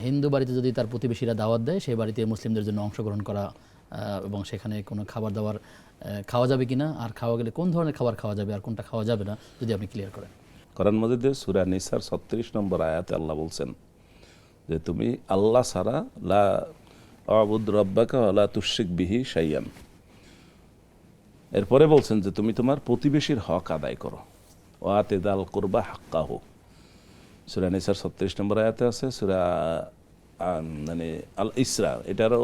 হিন্দু বাড়িতে যদি তার প্রতিবেশীরা দাওয়াত দেয়, সেই বাড়িতে মুসলিমদের জন্য অংশগ্রহণ করা এবং সেখানে কোনো খাবার দাবার খাওয়া যাবে কিনা, আর খাওয়া গেলে কোন ধরনের খাবার খাওয়া যাবে আর কোনটা খাওয়া যাবে না, যদি আপনি ক্লিয়ার করেন। কোরআন মাজিদে সূরা নিসার ৩৬ নম্বর আয়াতে আল্লাহ বলছেন যে তুমি আল্লাহ ছাড়া লা আবুদ রব্বাকা ওয়া লা তুশরিক বিহি শাইয়ান। এরপরে বলছেন যে তুমি তোমার প্রতিবেশীর হক আদায় করো, ওয়াতে দাল কুরবা হাক্কাহু। সূরা নিসার ৩৬ নম্বর আয়াতে আছে, সূরা মানে আল ইসরা এটারও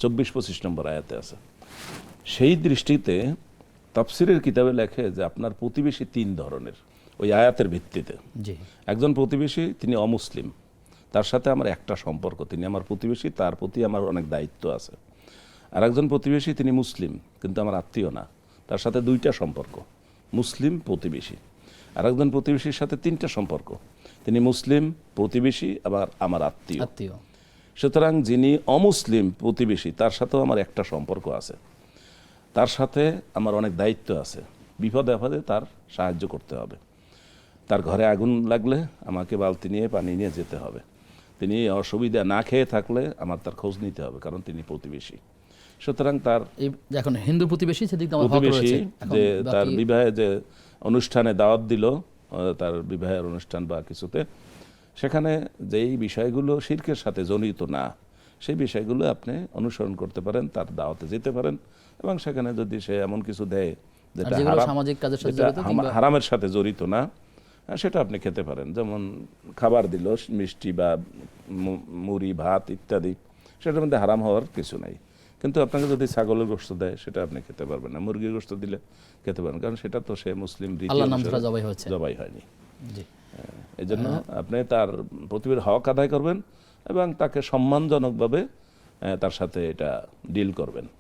২৪-২৫ নম্বর আয়াতে আছে। সেই দৃষ্টিতে তাফসিরের কিতাবে লেখে যে আপনার প্রতিবেশী তিন ধরনের ওই আয়াতের ভিত্তিতে। জি, একজন প্রতিবেশী তিনি অমুসলিম, তার সাথে আমার একটা সম্পর্ক, তিনি আমার প্রতিবেশী, তার প্রতি আমার অনেক দায়িত্ব আছে। আর একজন প্রতিবেশী তিনি মুসলিম কিন্তু আমার আত্মীয় না, তার সাথে দুইটা সম্পর্ক, মুসলিম প্রতিবেশী। আর একজন প্রতিবেশীর সাথে তিনটা সম্পর্ক, তিনি মুসলিম প্রতিবেশী আবার আমার আত্মীয়। সুতরাং যিনি অমুসলিম প্রতিবেশী তার সাথেও আমার একটা সম্পর্ক আছে, তার সাথে আমার অনেক দায়িত্ব আছে, বিপদে আপদে তার সাহায্য করতে হবে। তার ঘরে আগুন লাগলে আমাকে বালতি নিয়ে পানি নিয়ে যেতে হবে, তিনি অসুবিধা না খেয়ে থাকলে আমার তার খোঁজ নিতে হবে, কারণ তিনি প্রতিবেশী। সুতরাং তার এখন হিন্দু প্রতিবেশী প্রতিবেশী যে তার বিবাহে যে অনুষ্ঠানে দাওয়াত দিল, তার বিবাহের অনুষ্ঠান বা কিছুতে, সেখানে যেই বিষয়গুলো শিরকের সাথে জড়িত না সেই বিষয়গুলো আপনি অনুসরণ করতে পারেন, তার দাওয়াতে যেতে পারেন, এবং সেখানে যদি সে এমন কিছু দেয় যেটা হারামের সাথে জড়িত না, সেটা আপনি খেতে পারেন। যেমন খাবার দিল মিষ্টি বা মুড়ি ভাত ইত্যাদি, সেটার মধ্যে হারাম হওয়ার কিছু নাই। কিন্তু আপনাকে যদি ছাগলের গোশত দেয় সেটা আপনি খেতে পারবেন না, মুরগির গোশত দিলে খেতে পারেন, কারণ সেটা তো সে মুসলিম রীতি জবাই হয়নি। এই জন্য আপনি তার প্রতিবেশীর হক আদায় করবেন এবং তাকে সম্মানজনকভাবে তার সাথে এটা ডিল করবেন।